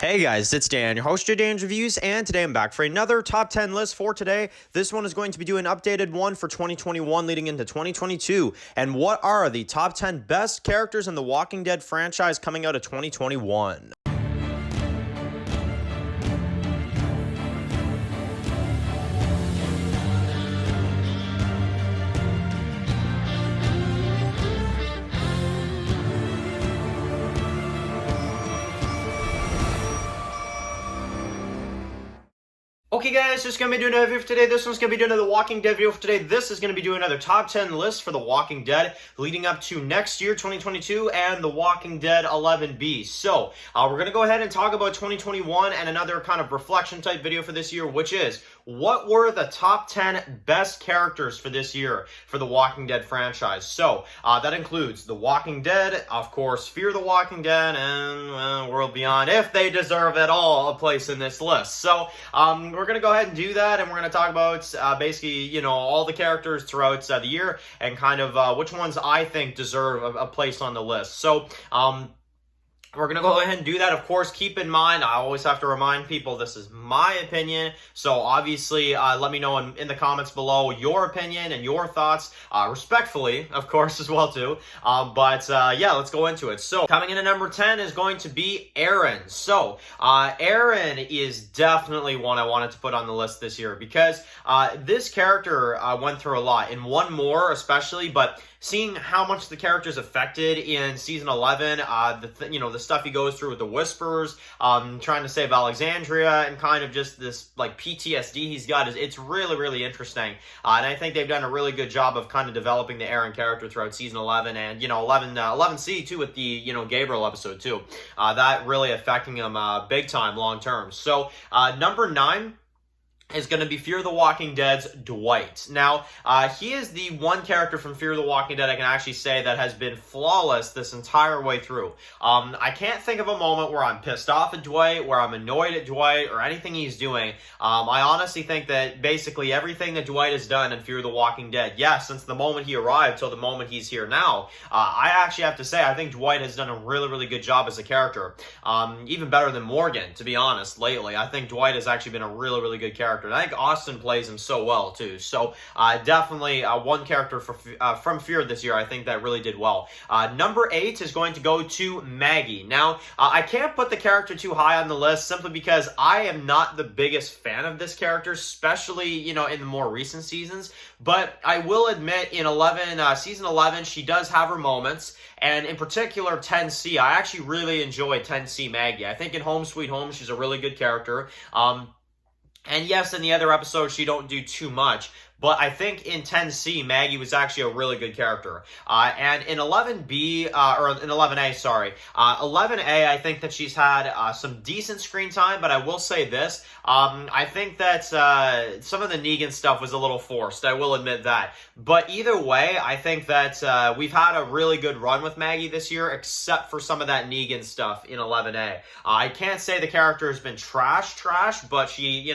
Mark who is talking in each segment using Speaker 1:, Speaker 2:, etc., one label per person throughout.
Speaker 1: Hey guys, it's Dan, your host of Dan's Reviews, and today I'm back for another top 10 list for today. This one is going to be doing an updated one for 2021 leading into 2022. And what are the top 10 best characters in the Walking Dead franchise coming out of 2021? Okay guys, just going to be doing another video for today. This one's going to be doing another Walking Dead video for today. This is going to be doing another top 10 list for The Walking Dead leading up to next year, 2022, and The Walking Dead 11B. So, we're going to go ahead and talk about 2021 and another kind of reflection type video for this year, which is, what were the top 10 best characters for this year for The Walking Dead franchise? So, that includes The Walking Dead, of course, Fear the Walking Dead, and World Beyond, if they deserve at all a place in this list. So, we're going to go ahead and do that, and we're going to talk about basically, you know, all the characters throughout the year and kind of which ones I think deserve a place on the list. So, we're going to go ahead and do that. Of course, keep in mind, I always have to remind people this is my opinion. So obviously, let me know in the comments below your opinion and your thoughts, respectfully, of course, as well, too. Yeah, let's go into it. So coming in at number 10 is going to be Aaron. So Aaron is definitely one I wanted to put on the list this year because this character went through a lot. In One More, especially, but seeing how much the character's affected in season 11, the stuff he goes through with the Whispers, trying to save Alexandria, and kind of just this like PTSD he's got, it's really, really interesting. And I think they've done a really good job of kind of developing the Aaron character throughout season 11, and 11C too, with the Gabriel episode too. That really affecting him big time long term. So number 9 is going to be Fear the Walking Dead's Dwight. Now, he is the one character from Fear the Walking Dead I can actually say that has been flawless this entire way through. I can't think of a moment where I'm pissed off at Dwight, where I'm annoyed at Dwight, or anything he's doing. I honestly think that basically everything that Dwight has done in Fear the Walking Dead, yes, since the moment he arrived till the moment he's here now, I actually have to say I think Dwight has done a really, really good job as a character. Even better than Morgan, to be honest, lately. I think Dwight has actually been a really, really good character. And I think Austin plays him so well, too. So, definitely one character from Fear this year I think that really did well. Number 8 is going to go to Maggie. Now, I can't put the character too high on the list simply because I am not the biggest fan of this character, especially, in the more recent seasons. But I will admit, in season 11, she does have her moments. And in particular, 10C. I actually really enjoy 10C Maggie. I think in Home Sweet Home, she's a really good character. And yes, in the other episodes, she don't do too much. But I think in 10C, Maggie was actually a really good character. And in 11B, or in 11A, sorry. 11A, I think that she's had some decent screen time, but I will say this. I think that some of the Negan stuff was a little forced. I will admit that. But either way, I think that we've had a really good run with Maggie this year, except for some of that Negan stuff in 11A. I can't say the character has been trash, but she,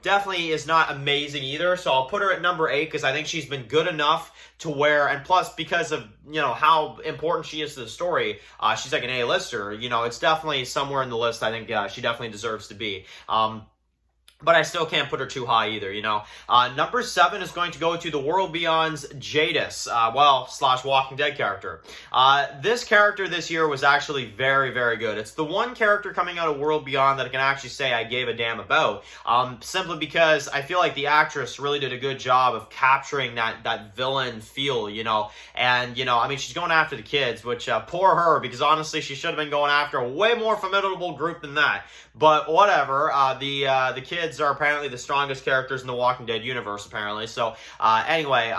Speaker 1: definitely is not amazing either. So I'll put her at number 8 because I think she's been good enough to where, and plus because of, how important she is to the story, she's like an A-lister. It's definitely somewhere in the list I think she definitely deserves to be. But I still can't put her too high either, Number 7 is going to go to the World Beyond's Jadis, / Walking Dead character. This character this year was actually very, very good. It's the one character coming out of World Beyond that I can actually say I gave a damn about, simply because I feel like the actress really did a good job of capturing that villain feel, and, she's going after the kids, which, poor her, because honestly, she should have been going after a way more formidable group than that. But whatever, the kids are apparently the strongest characters in the Walking Dead universe, apparently. So, anyway,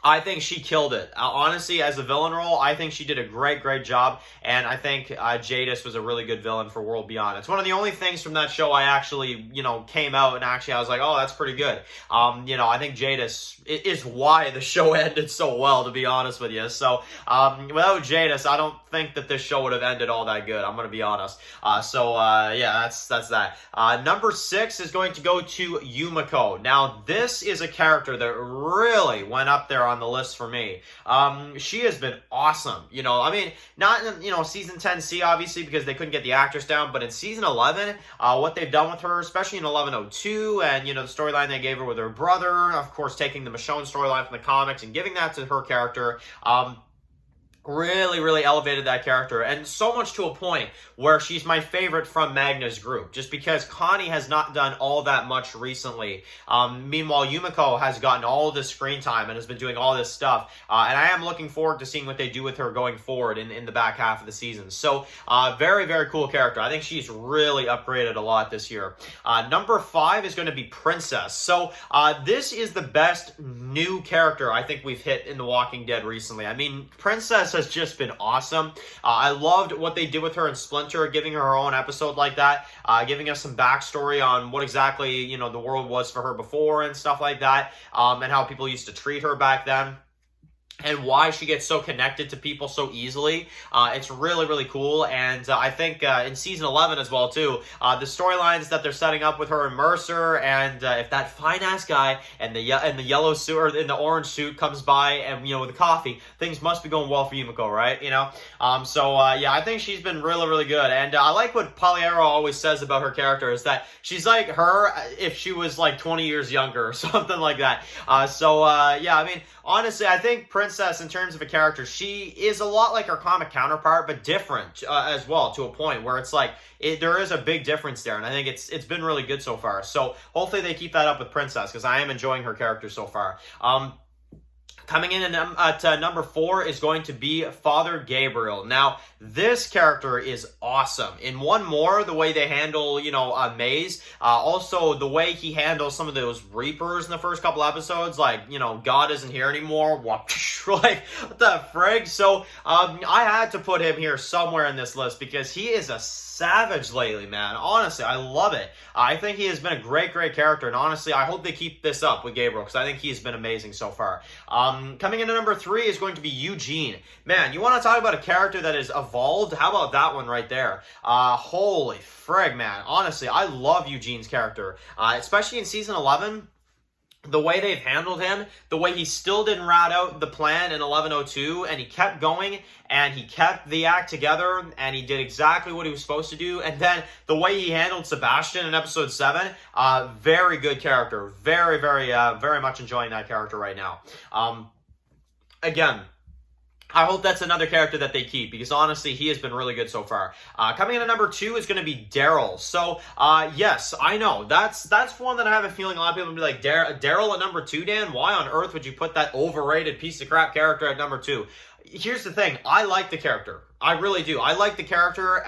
Speaker 1: I think she killed it. Honestly, as a villain role, I think she did a great, great job. And I think Jadis was a really good villain for World Beyond. It's one of the only things from that show I actually, came out and actually I was like, oh, that's pretty good. I think Jadis is why the show ended so well, to be honest with you. So, without Jadis, I don't think that this show would have ended all that good. I'm going to be honest. Yeah, that's that. Number 6 is going to go to Yumiko. Now, this is a character that really went up there on the list for me. She has been awesome. You know, I mean, not in, you know, season 10C, obviously, because they couldn't get the actress down, but in season 11, what they've done with her, especially in 1102, and, you know, the storyline they gave her with her brother, of course, taking the Michonne storyline from the comics and giving that to her character, really, really elevated that character, and so much to a point where she's my favorite from Magna's group, just because Connie has not done all that much recently. Meanwhile, Yumiko has gotten all this screen time and has been doing all this stuff, and I am looking forward to seeing what they do with her going forward in the back half of the season. So, very, very cool character. I think she's really upgraded a lot this year. Number 5 is going to be Princess. So, this is the best new character I think we've hit in The Walking Dead recently. I mean, Princess has just been awesome. I loved what they did with her in Splinter, giving her own episode like that, giving us some backstory on what exactly, you know, the world was for her before and stuff like that, and how people used to treat her back then, and why she gets so connected to people so easily. It's really, really cool, and I think in season 11 as well, too, the storylines that they're setting up with her and Mercer, and if that fine-ass guy in the yellow suit, or in the orange suit, comes by and, you know, with the coffee, things must be going well for Yumiko, right? You know? Yeah, I think she's been really, really good, and I like what Poliero always says about her character, is that she's like her if she was, like, 20 years younger, or something like that. Yeah, I mean, honestly, I think Princess, in terms of a character, she is a lot like her comic counterpart, but different as well, to a point where it's like, there is a big difference there, and I think it's been really good so far. So hopefully they keep that up with Princess, because I am enjoying her character so far. Coming in at number 4 is going to be Father Gabriel. Now, this character is awesome. In One More, the way they handle, you know, Maze, also the way he handles some of those Reapers in the first couple episodes, like, you know, God isn't here anymore, like, what the frig? So, I had to put him here somewhere in this list, because he is a savage lately, man. Honestly, I love it. I think he has been a great, great character, and honestly, I hope they keep this up with Gabriel, because I think he's been amazing so far. Coming into number 3 is going to be Eugene. Man, you want to talk about a character that is evolved? How about that one right there? Holy frig, man. Honestly, I love Eugene's character, especially in season 11. The way they've handled him, the way he still didn't rat out the plan in 1102, and he kept going, and he kept the act together, and he did exactly what he was supposed to do, and then the way he handled Sebastian in episode 7, very good character. Very, very, very much enjoying that character right now. Again, I hope that's another character that they keep, because honestly, he has been really good so far. Coming in at number 2 is going to be Daryl. So, yes, I know. That's one that I have a feeling a lot of people will be like, Daryl at number 2, Dan? Why on earth would you put that overrated piece of crap character at number 2? Here's the thing. I like the character. I really do. I like the character.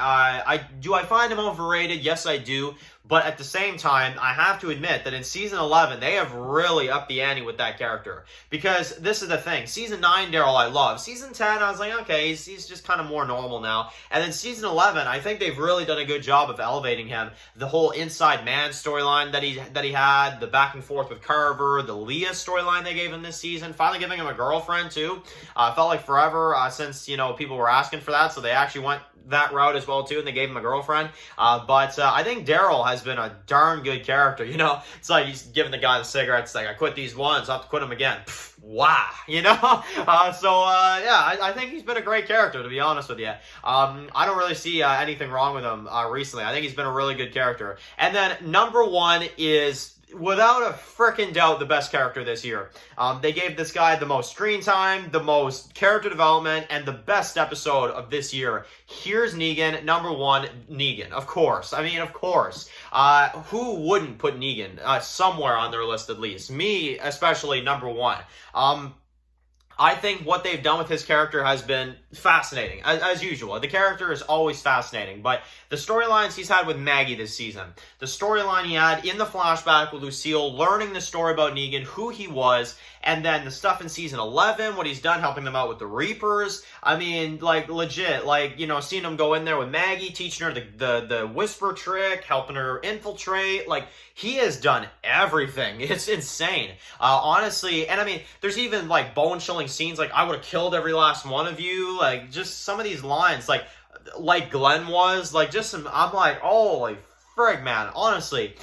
Speaker 1: Do I find him overrated? Yes, I do. But at the same time, I have to admit that in Season 11, they have really upped the ante with that character. Because this is the thing. Season 9, Daryl, I love. Season 10, I was like, okay, he's just kind of more normal now. And then Season 11, I think they've really done a good job of elevating him. The whole Inside Man storyline that he had, the back and forth with Carver, the Leah storyline they gave him this season, finally giving him a girlfriend, too. Felt like forever since, you know, people were asking for that, so they actually went that route as well too, and they gave him a girlfriend. But I think Daryl has been a darn good character. You know, it's like he's giving the guy the cigarettes, like, I quit these once, I'll have to quit them again. Pfft, wow, you know. Yeah, I think he's been a great character, to be honest with you. I don't really see anything wrong with him recently. I think he's been a really good character. And then number 1 is, without a frickin' doubt, the best character this year. They gave this guy the most screen time, the most character development, and the best episode of this year. Here's Negan, number 1, Negan, of course. I mean, of course. Who wouldn't put Negan somewhere on their list at least? Me, especially, number 1. I think what they've done with his character has been fascinating, as usual. The character is always fascinating, but the storylines he's had with Maggie this season, the storyline he had in the flashback with Lucille, learning the story about Negan, who he was, and then the stuff in season 11, what he's done helping them out with the Reapers. I mean, like, legit, like, you know, seeing him go in there with Maggie, teaching her the whisper trick, helping her infiltrate, like, he has done everything. It's insane. Honestly, and I mean, there's even, like, bone-chilling scenes, like, I would have killed every last one of you, like, just some of these lines, like Glenn was, like, just some, I'm like, holy frig, man, honestly,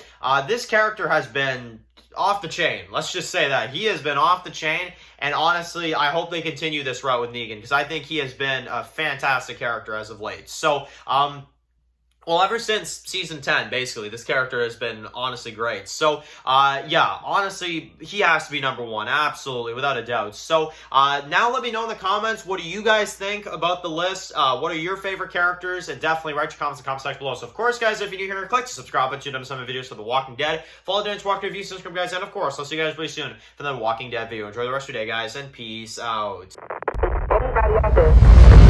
Speaker 1: this character has been off the chain. Let's just say that. He has been off the chain, and honestly, I hope they continue this route with Negan, because I think he has been a fantastic character as of late. So, well, ever since Season 10, basically, this character has been honestly great. So, yeah, honestly, he has to be number one. Absolutely, without a doubt. So, now let me know in the comments, what do you guys think about the list? What are your favorite characters? And definitely write your comments in the comment section below. So, of course, guys, if you're new here, click the subscribe button to some videos for The Walking Dead. Follow Dan's Walking Dead, subscribe, guys. And, of course, I'll see you guys really soon for the Walking Dead video. Enjoy the rest of your day, guys, and peace out.
Speaker 2: Anybody out there?